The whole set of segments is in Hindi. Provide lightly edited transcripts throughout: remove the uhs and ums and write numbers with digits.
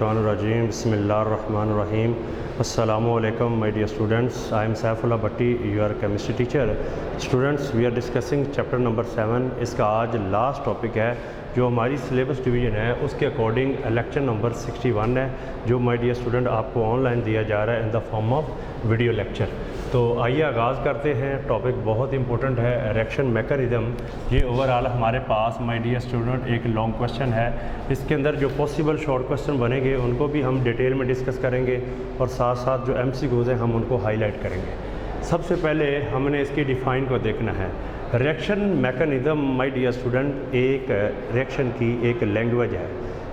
Rajim, Bismillahirrahmanirrahim. Assalamualaikum, my dear students. I am Saifullah Bhatti, your chemistry teacher. Students, we are discussing chapter number 7. इसका आज लास्ट टॉपिक है जो हमारी सिलेबस डिवीज़न है उसके अकॉर्डिंग लेक्चर नंबर 61 है जो माय डियर स्टूडेंट आपको ऑनलाइन दिया जा रहा है in the form of video lecture. तो आइए आगाज़ करते हैं। टॉपिक बहुत इंपॉर्टेंट है, रिएक्शन मैकेनिज्म। ये ओवरऑल हमारे पास माय डियर स्टूडेंट एक लॉन्ग क्वेश्चन है। इसके अंदर जो पॉसिबल शॉर्ट क्वेश्चन बनेंगे उनको भी हम डिटेल में डिस्कस करेंगे और साथ साथ जो MCQs हैं हम उनको हाईलाइट करेंगे। सबसे पहले हमने इसकी डिफ़ाइन को देखना है। Reaction mechanism my dear student एक रिएक्शन की एक लैंग्वेज है।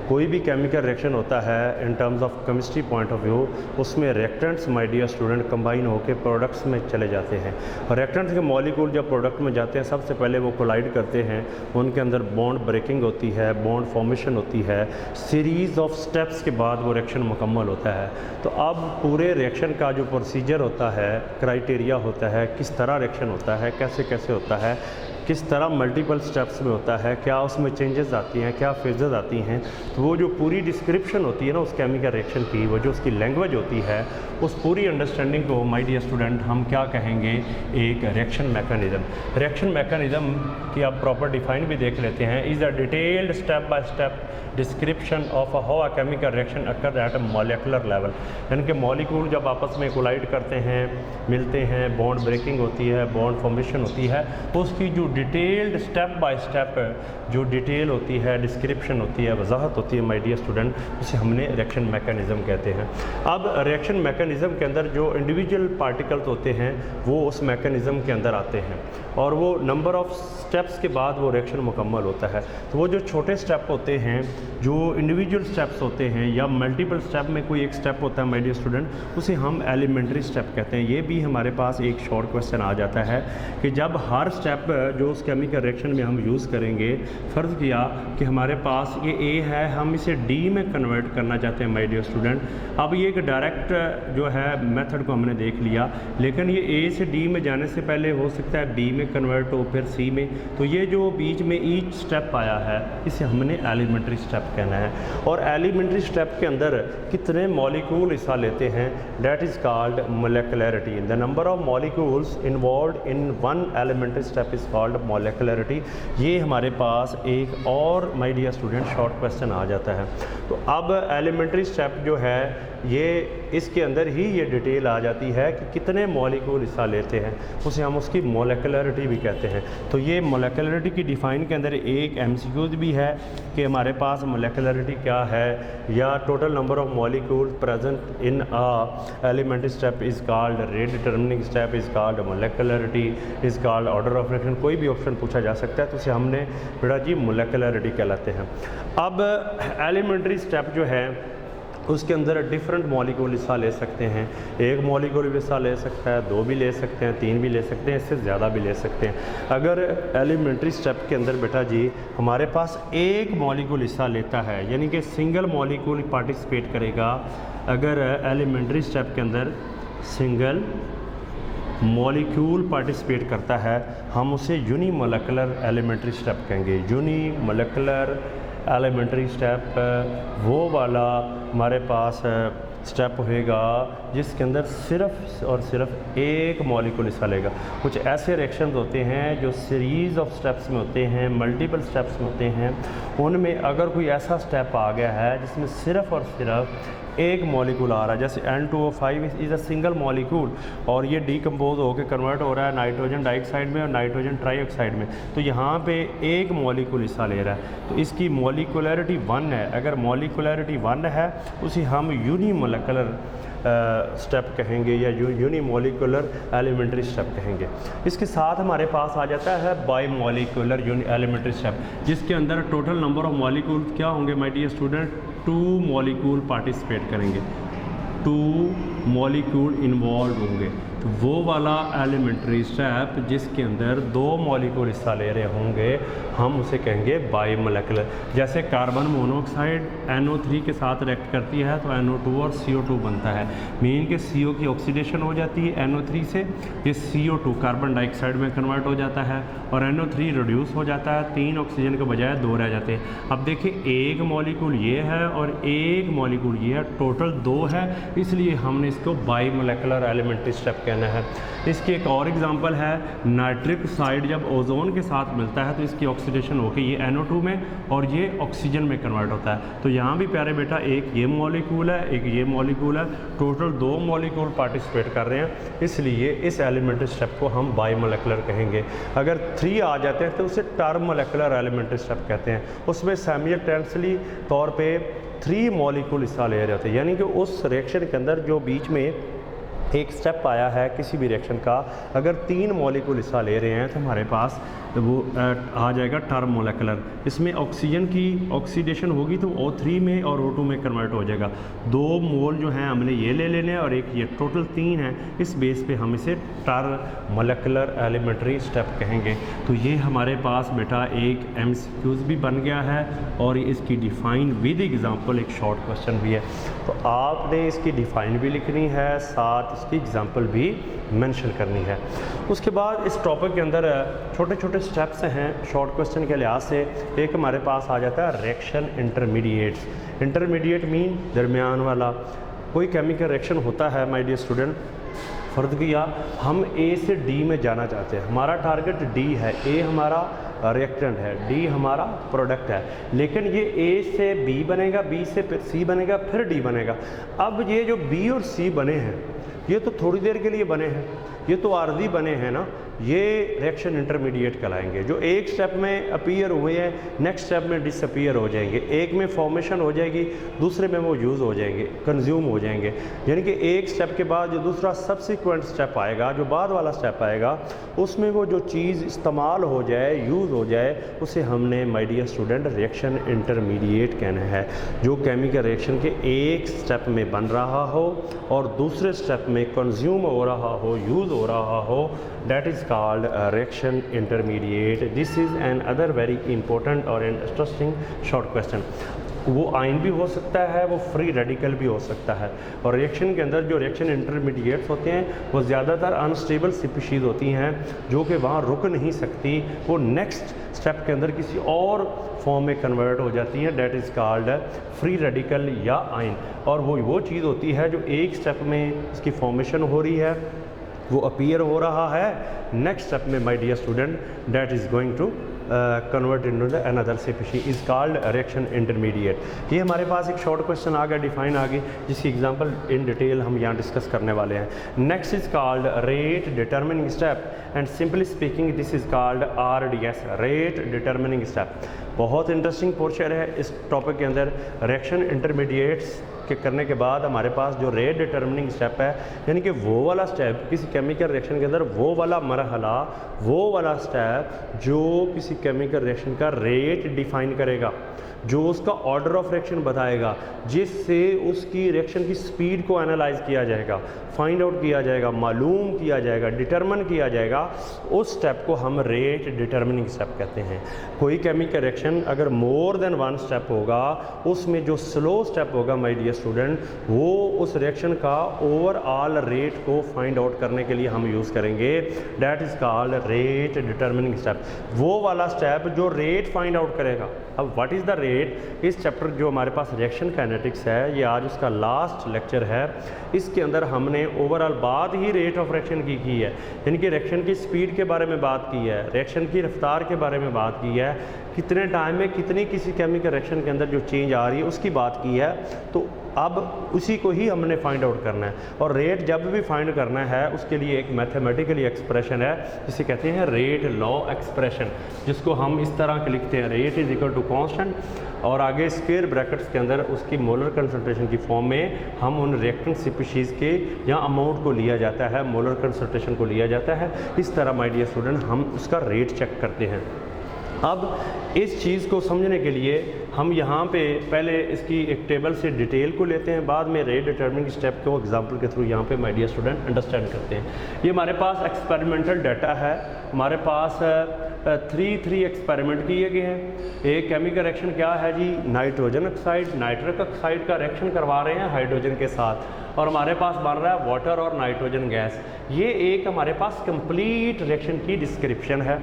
कोई भी केमिकल रिएक्शन होता है in terms of chemistry point of view, उसमें reactants my dear student combine होकर प्रोडक्ट्स में चले जाते हैं और रिएक्टेंट्स के मॉलिक्यूल जब प्रोडक्ट में जाते हैं सबसे पहले वो कोलाइड करते हैं, उनके अंदर बॉन्ड ब्रेकिंग होती है, बॉन्ड फॉर्मेशन होती है, सीरीज़ ऑफ स्टेप्स के बाद वो रिएक्शन मुकम्मल होता है। तो अब पूरे रिएक्शन का जो प्रोसीजर होता है, क्राइटेरिया होता है, किस तरह रिएक्शन होता है, कैसे कैसे होता है, किस तरह मल्टीपल स्टेप्स में होता है, क्या उसमें चेंजेस आती हैं, क्या फेजेस आती हैं, तो वो जो पूरी डिस्क्रिप्शन होती है ना उस केमिकल रिएक्शन की, वो जो उसकी लैंग्वेज होती है, उस पूरी अंडरस्टैंडिंग को माय डियर स्टूडेंट हम क्या कहेंगे, एक रिएक्शन मैकेनिज़्म। रिएक्शन मैकेनिज़्म की आप प्रॉपर डिफाइन भी देख लेते हैं। Is a detailed step by step description of how a chemical reaction occur at a molecular level. यानी कि मॉलिक्यूल जब आपस में कोलाइड करते हैं, मिलते हैं, बॉन्ड ब्रेकिंग होती है, बॉन्ड फॉर्मेशन होती है, उसकी जो डिटेल्ड स्टेप बाय स्टेप जो डिटेल होती है, डिस्क्रिप्शन होती है, वजाहत होती है माय डियर स्टूडेंट, उसे हमने रिएक्शन मैकेनिज़्म कहते हैं। अब रिएक्शन मैकेनिज़्म के अंदर जो इंडिविजुअल पार्टिकल्स होते हैं वो उस मैकेनिज़्म के अंदर आते हैं और वो नंबर ऑफ़ स्टेप्स के बाद वो रिएक्शन मुकम्मल होता है। तो वो जो छोटे स्टेप होते हैं, जो इंडिविजुअल स्टेप्स होते हैं या मल्टीपल स्टेप में कोई एक स्टेप होता है माय डियर स्टूडेंट, उसे हम एलिमेंट्री स्टेप कहते हैं। ये भी हमारे पास एक शॉर्ट क्वेश्चन आ जाता है कि जब हर स्टेप जो उस केमिकल रिएक्शन में हम यूज़ करेंगे, फ़र्ज़ किया कि हमारे पास ये A है, हम इसे D में कन्वर्ट करना चाहते हैं माय डियर स्टूडेंट। अब ये एक डायरेक्ट जो है मेथड को हमने देख लिया, लेकिन ये A से D में जाने से पहले हो सकता है B में कन्वर्ट हो, फिर C में। तो ये जो बीच में ईच स्टेप आया है इसे हमने एलिमेंट्री स्टेप कहना है। और एलिमेंट्री स्टेप के अंदर कितने मॉलिक्यूल हिस्सा लेते हैं, that is called molecularity. The number of molecules involved in one elementary step is called molecularity. ये हमारे पास एक और my dear student short question आ जाता है। तो अब एलिमेंट्री स्टेप जो है ये इसके अंदर ही ये डिटेल आ जाती है कि कितने मॉलिक्यूल हिस्सा लेते हैं, उसे हम उसकी मोलेकुलरिटी भी कहते हैं। तो ये मोलेकुलरिटी की डिफ़ाइन के अंदर एक MCQ भी है कि हमारे पास मोलेकुलरिटी क्या है, या total number of molecule present in a elementary step is called, rate determining step is called molecularity, is called order of reaction. कोई भी ऑप्शन पूछा जा सकता है तो उसे हमने बेटा जी मोलेकुलरिटी कहलाते हैं। अब एलिमेंट्री स्टेप जो है उसके अंदर डिफरेंट मॉलिक्यूल हिस्सा ले सकते हैं। एक मॉलिक्यूल भी हिस्सा ले सकता है, 2 भी ले सकते हैं, 3 भी ले सकते हैं, इससे ज़्यादा भी ले सकते हैं। अगर एलिमेंट्री स्टेप के अंदर बेटा जी हमारे पास एक मॉलिक्यूल हिस्सा लेता है, यानी कि सिंगल मॉलिक्यूल पार्टिसिपेट करेगा, अगर एलिमेंट्री स्टेप के अंदर सिंगल मॉलिक्यूल पार्टिसिपेट करता है हम उसे यूनिमोलेकुलर एलिमेंट्री स्टेप कहेंगे। यूनिमोलेकुलर एलिमेंट्री स्टेप वो वाला हमारे पास स्टेप होएगा जिसके अंदर सिर्फ और सिर्फ एक मॉलिक्यूल हिस्सा लेगा। कुछ ऐसे रिएक्शंस होते हैं जो सीरीज़ ऑफ स्टेप्स में होते हैं, मल्टीपल स्टेप्स में होते हैं, उनमें अगर कोई ऐसा स्टेप आ गया है जिसमें सिर्फ और सिर्फ एक मॉलिक्यूल आ रहा है, जैसे N2O5 is a single molecule और ये डिकम्पोज होकर कन्वर्ट हो रहा है नाइट्रोजन डाइऑक्साइड में और नाइट्रोजन ट्राइऑक्साइड में, तो यहाँ पे एक मॉलिक्यूल हिस्सा ले रहा है, तो इसकी मॉलिकुलरिटी 1 है। अगर मॉलिकुलरिटी 1 है उसे हम यूनिमोलेकुलर स्टेप कहेंगे या यूनिमोलिकुलर एलिमेंट्री स्टेप कहेंगे। इसके साथ हमारे पास आ जाता है बाईमोलिकुलर एलिमेंट्री स्टेप, जिसके अंदर टोटल नंबर ऑफ मॉलिक्यूल क्या होंगे my dear student, 2 molecule participate करेंगे, 2 मॉलिक्यूल इन्वॉल्व होंगे। तो वो वाला एलिमेंट्री स्टेप जिसके अंदर 2 मॉलिक्यूल हिस्सा ले रहे होंगे हम उसे कहेंगे बाईमोलेकुलर। जैसे कार्बन मोनोऑक्साइड NO3 के साथ रिएक्ट करती है तो NO2 और CO2 बनता है, मीन के CO की ऑक्सीडेशन हो जाती है NO3 से, ये CO2 कार्बन डाइऑक्साइड में कन्वर्ट हो जाता है और NO3 रिड्यूस हो जाता है, 3 ऑक्सीजन के बजाय 2 रह जाते हैं। अब देखिए एक मॉलिक्यूल ये है और एक मॉलिक्यूल ये है, टोटल 2 है, इसलिए हमने इसको बाईमोलेकुलर एलिमेंट्री स्टेप कहना है। इसकी एक और एग्जांपल है नाइट्रिक ऑक्साइड, जब ओजोन के साथ मिलता है तो इसकी ऑक्सीडेशन होकर ये NO2 में और ये ऑक्सीजन में कन्वर्ट होता है। तो यहाँ भी प्यारे बेटा एक ये मॉलिक्यूल है, एक ये मॉलिक्यूल है, टोटल 2 मॉलिक्यूल पार्टिसिपेट कर रहे हैं, इसलिए इस एलिमेंट्री स्टेप को हम बाईमोलेकुलर कहेंगे। अगर 3 आ जाते हैं तो उसे टर्मोलेकुलर एलिमेंट्री स्टेप कहते हैं, उसमें साइमल्टेनियसली तौर पे 3 मॉलिक्यूल हिस्सा ले रहे होते हैं, यानी कि उस रिएक्शन के अंदर जो बीच में एक स्टेप आया है किसी भी रिएक्शन का, अगर 3 मॉलिक्यूल हिस्सा ले रहे हैं तो हमारे पास वो आ जाएगा टर्मोलेकुलर। इसमें ऑक्सीजन की ऑक्सीडेशन होगी तो O3 में और O2 में कन्वर्ट हो जाएगा। 2 मोल जो हैं हमने ये ले लेने हैं और एक ये, टोटल 3 है, इस बेस पे हम इसे टर्मोलेकुलर एलिमेंट्री स्टेप कहेंगे। तो ये हमारे पास बेटा एक MCQs भी बन गया है और इसकी डिफ़ाइन विद एग्जांपल एक शॉर्ट क्वेश्चन भी है, तो आपने इसकी डिफ़ाइन भी लिखनी है, साथ इसकी एग्जांपल भी मेंशन करनी है। उसके बाद इस टॉपिक के अंदर छोटे छोटे स्टेप्स हैं शॉर्ट क्वेश्चन के लिहाज से। एक हमारे पास आ जाता है रिएक्शन इंटरमीडिएट्स। इंटरमीडिएट मीन दरमियान वाला। कोई केमिकल रिएक्शन होता है माय डियर स्टूडेंट, फ़र्ज़ किया हम A से D में जाना चाहते हैं, हमारा टारगेट D है, A हमारा रिएक्टेंट है, D हमारा प्रोडक्ट है, लेकिन ये A से B बनेगा, B से फिर C बनेगा, फिर D बनेगा। अब ये जो B और C बने हैं ये तो थोड़ी देर के लिए बने हैं, ये तो आर्जी बने हैं ना, ये रिएक्शन इंटरमीडिएट कहलाएंगे। जो एक स्टेप में अपीयर हुए हैं नेक्स्ट स्टेप में डिसअपीयर हो जाएंगे, एक में फॉर्मेशन हो जाएगी दूसरे में वो यूज़ हो जाएंगे, कंज्यूम हो जाएंगे। यानी कि एक स्टेप के बाद जो दूसरा सब्सिक्वेंट स्टेप आएगा, जो बाद वाला स्टेप आएगा, उसमें वो जो चीज़ इस्तेमाल हो जाए, यूज़ हो जाए, उसे हमने my dear student reaction intermediate कहना है। जो केमिकल रिएक्शन के एक स्टेप में बन रहा हो और दूसरे स्टेप में कंज्यूम हो रहा हो, यूज़ हो रहा हो, that is called reaction intermediate. This is another very important or interesting short question. वो आयन भी हो सकता है, वो फ्री रेडिकल भी हो सकता है। और रिएक्शन के अंदर जो रिएक्शन इंटरमीडिएट्स होते हैं वो ज़्यादातर अनस्टेबल स्पीशीज़ होती हैं जो कि वहाँ रुक नहीं सकती, वो नेक्स्ट स्टेप के अंदर किसी और फॉर्म में कन्वर्ट हो जाती हैं, that is called free radical या आयन। और वो चीज़ होती है जो एक स्टेप में इसकी फॉर्मेशन हो रही है, वो अपीयर हो रहा है, नेक्स्ट स्टेप में my dear student that is going to convert into another species is called reaction intermediate. ये हमारे पास एक शॉर्ट क्वेश्चन आ गया, डिफाइन आ गई, जिसकी एग्जांपल इन डिटेल हम यहाँ डिस्कस करने वाले हैं। Next is called rate determining step and simply speaking this is called RDS, rate determining step. बहुत इंटरेस्टिंग पोर्शन है इस टॉपिक के अंदर। रिएक्शन इंटरमीडिएट्स के करने के बाद हमारे पास जो रेट डिटर्मिनिंग स्टेप है, यानी कि वो वाला स्टेप किसी केमिकल रिएक्शन के अंदर, वो वाला मरहला, वो वाला स्टेप जो किसी केमिकल रिएक्शन का रेट डिफाइन करेगा, जो उसका ऑर्डर ऑफ रिएक्शन बताएगा, जिससे उसकी रिएक्शन की स्पीड को एनालाइज किया जाएगा, फाइंड आउट किया जाएगा, मालूम किया जाएगा, डिटरमिन किया जाएगा, उस स्टेप को हम रेट डिटर्मिनिंग स्टेप कहते हैं। कोई केमिकल रिएक्शन अगर मोर देन 1 स्टेप होगा, उसमें जो स्लो स्टेप होगा माय डियर स्टूडेंट, वो उस रिएक्शन का ओवरऑल रेट को फाइंड आउट करने के लिए हम यूज़ करेंगे, that is called rate determining step. वो वाला स्टेप जो रेट फाइंड आउट करेगा। अब व्हाट इज़ द रेट, इस चैप्टर जो हमारे पास रिएक्शन काइनेटिक्स है, ये आज उसका लास्ट लेक्चर है। इसके अंदर हमने ओवरऑल बात ही रेट ऑफ रिएक्शन की है, यानी कि रिएक्शन की स्पीड के बारे में बात की है, रिएक्शन की रफ्तार के बारे में बात की है, कितने टाइम में कितनी किसी केमिकल रिएक्शन के अंदर जो चेंज आ रही है उसकी बात की है। तो अब उसी को ही हमने फाइंड आउट करना है, और रेट जब भी फाइंड करना है उसके लिए एक मैथमेटिकली एक्सप्रेशन है जिसे कहते हैं रेट लॉ एक्सप्रेशन, जिसको हम इस तरह के लिखते हैं, rate is equal to constant, और आगे स्क्वायर ब्रैकेट्स के अंदर उसकी मोलर कंसंट्रेशन की फॉर्म में हम उन रिएक्टेंट स्पीशीज़ के या अमाउंट को लिया जाता है, मोलर कंसंट्रेशन को लिया जाता है। इस तरह माय डियर स्टूडेंट हम उसका रेट चेक करते हैं। अब इस चीज़ को समझने के लिए हम यहाँ पे पहले इसकी एक टेबल से डिटेल को लेते हैं, बाद में रेट डिटरमिनिंग स्टेप को एग्जांपल के थ्रू यहाँ पे माय डियर स्टूडेंट अंडरस्टैंड करते हैं। ये हमारे पास एक्सपेरिमेंटल डाटा है, हमारे पास 3 एक्सपेरिमेंट किए गए हैं। एक केमिकल रिएक्शन क्या है जी, नाइट्रोजन ऑक्साइड नाइट्रिक ऑक्साइड का रिएक्शन करवा रहे हैं हाइड्रोजन के साथ, और हमारे पास बन रहा है वाटर और नाइट्रोजन गैस। ये एक हमारे पास कंप्लीट रिएक्शन की डिस्क्रिप्शन है।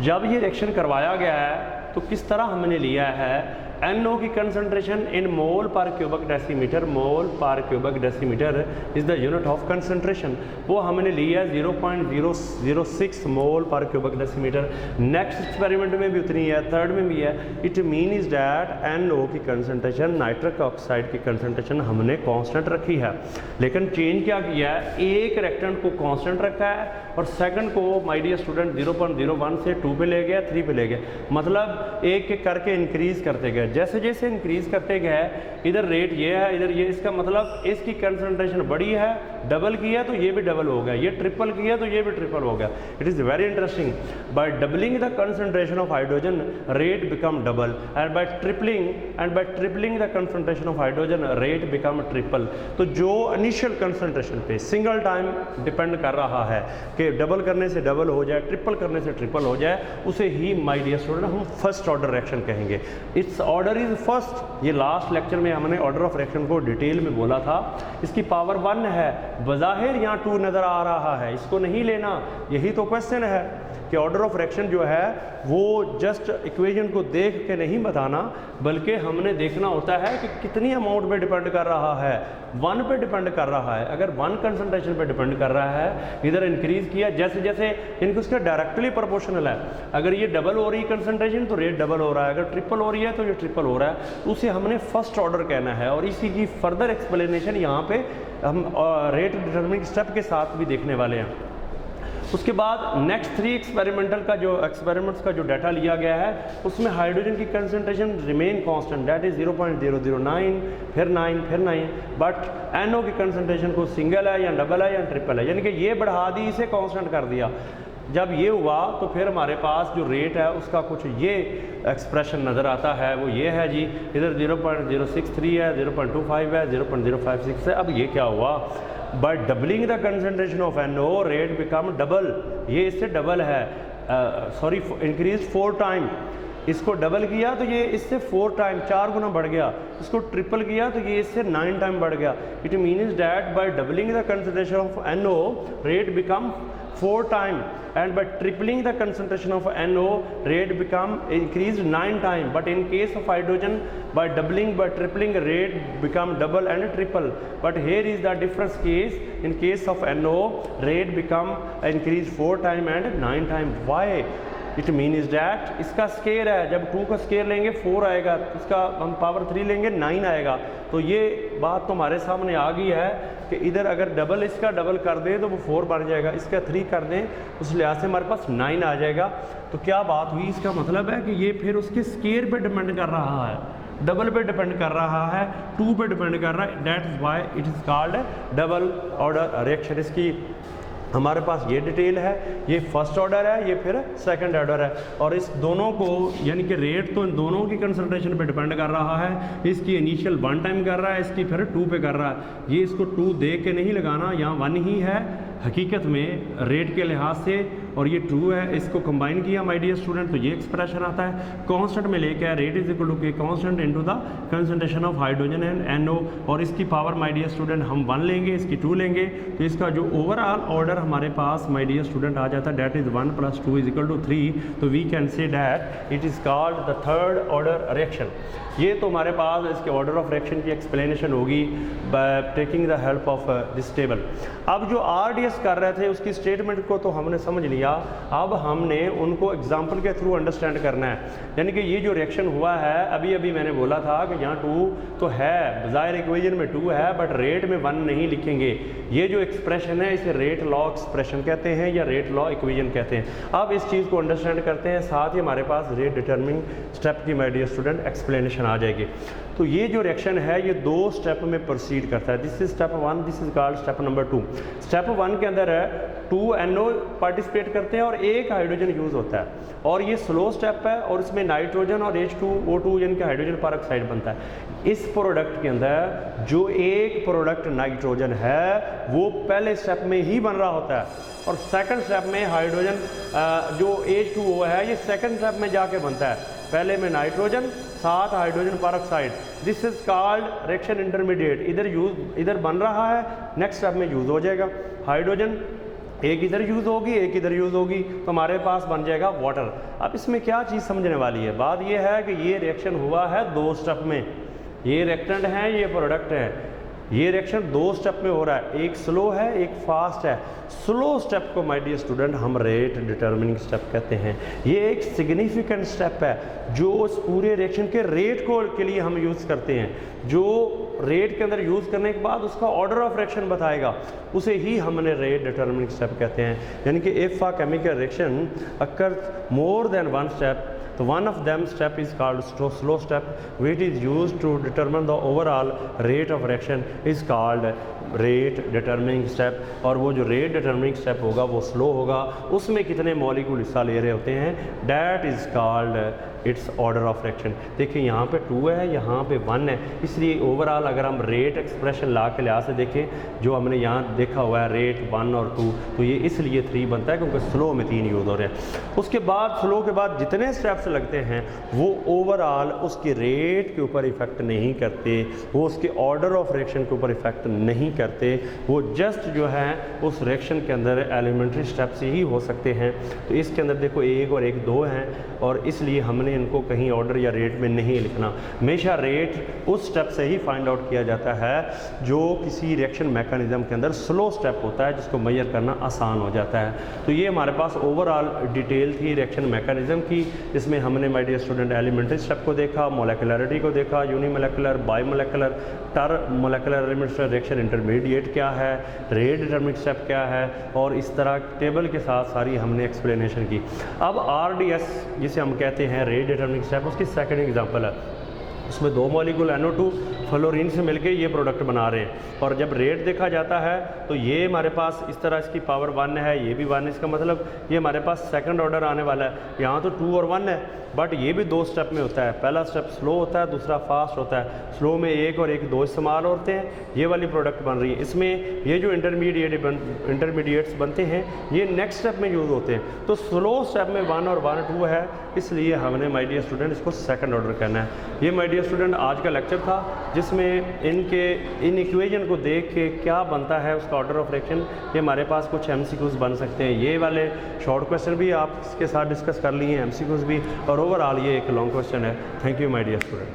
जब ये रिएक्शन करवाया गया है तो किस तरह हमने लिया है, NO की कंसंट्रेशन इन मोल पर क्यूबिक डेसीमीटर, मोल पर cubic decimetre is the unit of concentration, वो हमने लिया है 0.006 मोल पर क्यूबिक डेसीमीटर। नेक्स्ट एक्सपेरिमेंट में भी उतनी है, थर्ड में भी है। It mean is that NO की कंसंट्रेशन, नाइट्रिक ऑक्साइड की कंसंट्रेशन हमने कांस्टेंट रखी है, लेकिन चेंज क्या किया है, एक रिएक्टेंट को कांस्टेंट रखा है और सेकंड को माय डियर स्टूडेंट 0.01 से 2 पे ले गया, 3 पे ले गया, मतलब एक एक करके इंक्रीज करते गए। जैसे जैसे इंक्रीज करते गए, इधर रेट ये है, इधर ये, इसका मतलब इसकी कंसंट्रेशन बड़ी है, डबल किया तो ये भी डबल हो गया, ये ट्रिपल किया तो ये भी ट्रिपल हो गया। It is very interesting. By doubling the concentration of hydrogen rate become double, and by tripling the concentration of hydrogen rate become triple. तो जो इनिशियल कंसंट्रेशन पे सिंगल टाइम डिपेंड कर रहा है कि डबल करने से डबल हो जाए, ट्रिपल करने से ट्रिपल हो जाए, उसे ही माय डियर स्टूडेंट हम फर्स्ट ऑर्डर रिएक्शन कहेंगे। It's order is first. ये लास्ट लेक्चर में हमने ऑर्डर ऑफ रिएक्शन को डिटेल में बोला था। इसकी पावर 1 है, बज़ाहिर यहाँ 2 नज़र आ रहा है, इसको नहीं लेना, यही तो क्वेश्चन है कि ऑर्डर ऑफ रिएक्शन जो है वो जस्ट इक्वेशन को देख के नहीं बताना, बल्कि हमने देखना होता है कि कितनी अमाउंट पे डिपेंड कर रहा है, 1 पे डिपेंड कर रहा है। अगर 1 कंसंट्रेशन पे डिपेंड कर रहा है, इधर इंक्रीज किया, जैसे जैसे इनके उसका डायरेक्टली प्रोपोर्शनल है। अगर ये डबल हो रही कंसंट्रेशन तो रेट डबल हो रहा है, अगर ट्रिपल हो रही है तो ये ट्रिपल हो रहा है, तो उसे हमने फर्स्ट ऑर्डर कहना है। और इसी की फर्दर एक्सप्लेनेशन यहाँ पे हम रेट डिटरमिनिंग स्टेप के साथ भी देखने वाले हैं। उसके बाद नेक्स्ट 3 एक्सपेरिमेंट्स का जो डाटा लिया गया है, उसमें हाइड्रोजन की concentration remain constant, that is 0.009, फिर 9, बट NO की कंसंट्रेशन को सिंगल है या डबल है या ट्रिपल है, यानी कि ये बढ़ा दी, इसे कांस्टेंट कर दिया। जब ये हुआ तो फिर हमारे पास जो रेट है उसका कुछ ये एक्सप्रेशन नज़र आता है, वो ये है जी, इधर 0.063 है, 0.25 है, 0.056 है। अब ये क्या हुआ, by doubling the concentration of NO rate become double, ये इससे डबल है, सॉरी इंक्रीज 4 टाइम। इसको डबल किया तो ये इससे 4 टाइम, 4 गुना बढ़ गया। इसको ट्रिपल किया तो ये इससे 9 टाइम बढ़ गया। It means that by doubling the concentration of NO rate become 4 time, and by tripling the concentration of NO rate become increased 9 time, but in case of hydrogen by tripling rate become double and triple. But here is the difference case, in case of NO rate become increased 4 time and 9 time. Why? It mean is that इसका स्केयर है, जब 2 का स्केयर लेंगे 4 आएगा, इसका हम पावर 3 लेंगे 9 आएगा। तो ये बात तो हमारे सामने आ गई है कि इधर अगर डबल इसका डबल कर दें तो वो 4 बन जाएगा, इसका 3 कर दें उस लिहाज से हमारे पास 9 आ जाएगा। तो क्या बात हुई, इसका मतलब है कि ये फिर उसके स्केयर पे डिपेंड कर रहा है, डबल पे डिपेंड कर रहा है, 2 पे डिपेंड कर रहा है। That is why it is called double order reaction. इसकी हमारे पास ये डिटेल है, ये फर्स्ट ऑर्डर है, ये फिर सेकंड ऑर्डर है, और इस दोनों को यानी कि रेट तो इन दोनों की कंसंट्रेशन पे डिपेंड कर रहा है। इसकी इनिशियल 1 टाइम कर रहा है, इसकी फिर 2 पे कर रहा है। ये इसको 2 दे के नहीं लगाना, यहाँ 1 ही है हकीकत में रेट के लिहाज से, और ये 2 है, इसको कंबाइन किया माय डियर स्टूडेंट तो ये एक्सप्रेशन आता है। कांस्टेंट में लेके रेट इज इक्वल टू के constant into the concentration of hydrogen and NO, और इसकी पावर माय डियर स्टूडेंट हम 1 लेंगे, इसकी 2 लेंगे, तो इसका जो ओवरऑल ऑर्डर हमारे पास माय डियर स्टूडेंट आ जाता है, दैट इज 1 + 2 = 3। तो we can say that it is called the third order reaction. ये तो हमारे पास इसके ऑर्डर ऑफ रिएक्शन की एक्सप्लेनेशन होगी by taking the help of this table. अब जो RDS कर रहे थे उसकी स्टेटमेंट को तो हमने समझ लिया, अब हमने उनको एग्जाम्पल के थ्रू अंडरस्टैंड करना है। यानी कि ये जो रिएक्शन हुआ है, अभी अभी मैंने बोला था कि यहाँ 2 तो है, ज़ाहिर इक्वेशन में 2 है, बट रेट में 1 नहीं लिखेंगे। ये जो एक्सप्रेशन है इसे रेट लॉ एक्सप्रेशन कहते हैं या रेट लॉ इक्वेशन कहते हैं। अब इस चीज़ को अंडरस्टैंड करते हैं, साथ ही हमारे पास रेट डिटरमिनिंग स्टेप की माय डियर स्टूडेंट एक्सप्लेनेशन आ जाएगी। तो ये जो रिएक्शन है ये 2 स्टेप में प्रोसीड करता है। This is step 1, this is called step number 2। Step 1 के अंदर है 2 NO पार्टिसिपेट करते हैं और 1 हाइड्रोजन यूज़ होता है, और ये स्लो स्टेप है और इसमें नाइट्रोजन और H2O2 यानी कि हाइड्रोजन परऑक्साइड बनता है। इस प्रोडक्ट के अंदर जो एक प्रोडक्ट नाइट्रोजन है वो पहले स्टेप में ही बन रहा होता है, और सेकंड स्टेप में हाइड्रोजन जो H2O है ये सेकंड स्टेप में जाके बनता है। पहले में नाइट्रोजन, साथ hydrogen peroxide. This is called reaction intermediate. इधर बन रहा है, नेक्स्ट स्टेप में यूज़ हो जाएगा। हाइड्रोजन एक इधर यूज़ होगी, एक इधर यूज़ होगी, तो हमारे पास बन जाएगा वाटर। अब इसमें क्या चीज़ समझने वाली है, बात ये है कि ये रिएक्शन हुआ है 2 स्टेप में। ये रिएक्टेंट है, ये प्रोडक्ट है। ये रिएक्शन 2 स्टेप में हो रहा है, एक स्लो है, एक फास्ट है। स्लो स्टेप को माय डियर स्टूडेंट हम रेट डिटर्मिनिंग स्टेप कहते हैं। ये एक सिग्निफिकेंट स्टेप है जो उस पूरे रिएक्शन के रेट को के लिए हम यूज़ करते हैं। जो रेट के अंदर यूज़ करने के बाद उसका ऑर्डर ऑफ रिएक्शन बताएगा, उसे ही हमने रेट डिटर्मिनिंग स्टेप कहते हैं। यानी कि if a chemical reaction occurs more than 1 step, तो one of them step is called slow step, which is used to determine the overall rate of reaction is called rate determining step। और वो जो rate determining step होगा वो slow होगा, उसमें कितने मॉलिक्यूल हिस्सा ले रहे होते हैं, that is called it's order of reaction. देखिए यहाँ पे 2 है, यहाँ पे 1 है, इसलिए ओवरऑल अगर हम रेट एक्सप्रेशन ला के लिहाज से देखें, जो हमने यहाँ देखा हुआ है रेट 1 और 2, तो ये इसलिए 3 बनता है क्योंकि स्लो में 3 यूज़ हो रहे हैं। उसके बाद स्लो के बाद जितने स्टेप्स लगते हैं वो ओवरऑल उसके रेट के ऊपर इफेक्ट नहीं करते, वो उसके ऑर्डर ऑफ रिएक्शन के ऊपर इफेक्ट नहीं करते, वो जस्ट जो है उस रिएक्शन के अंदर एलिमेंट्री स्टेप से ही हो सकते हैं। तो इसके अंदर देखो 1 और 1 2 हैं, और इसलिए हमने इनको कहीं ऑर्डर या रेट में नहीं लिखना। हमेशा रेट उस स्टेप से ही फाइंड आउट किया जाता है जो किसी रिएक्शन मैकेनिज्म के अंदर स्लो स्टेप होता है, जिसको मेजर करना आसान हो जाता है। तो ये हमारे पास ओवरऑल डिटेल थी रिएक्शन मैकेनिज्म की, जिसमें हमने my dear student elementary step को देखा, मोलेकुलरिटी को देखा, unimolecular, bimolecular, molecular elements reaction intermediate क्या है, रेट डिटर्मिनिंग स्टेप क्या है, और इस तरह टेबल के साथ सारी हमने एक्सप्लेनेशन की। अब RDS जिसे हम कहते हैं रेट डिटर्मिनिंग स्टेप, उसकी सेकंड एग्जांपल है। उसमें 2 मॉलिक्यूल NO2 फ्लोरीन से मिलके ये प्रोडक्ट बना रहे हैं, और जब रेट देखा जाता है तो ये हमारे पास इस तरह इसकी पावर 1 है, ये भी 1, इसका मतलब ये हमारे पास सेकंड ऑर्डर आने वाला है। यहाँ तो 2 और 1 है, बट ये भी 2 स्टेप में होता है। पहला स्टेप स्लो होता है, दूसरा फास्ट होता है। स्लो में 1 और 1 2 इस्तेमाल होते हैं, ये वाली प्रोडक्ट बन रही है। इसमें ये जो इंटरमीडिएट्स बनते हैं ये नेक्स्ट स्टेप में यूज़ होते हैं। तो स्लो स्टेप में 1 और 1 2 है, इसलिए हमने माय डियर स्टूडेंट इसको सेकंड ऑर्डर करना है। ये माय डियर स्टूडेंट आज का लेक्चर था, जिसमें इन इक्वेशन को देख के क्या बनता है उसका ऑर्डर ऑफ रिएक्शन, ये हमारे पास कुछ MCQs बन सकते हैं। ये वाले शॉर्ट क्वेश्चन भी आप इसके साथ डिस्कस कर लिए हैं, MCQs भी, और ओवरऑल ये एक लॉन्ग क्वेश्चन है। Thank you my dear student.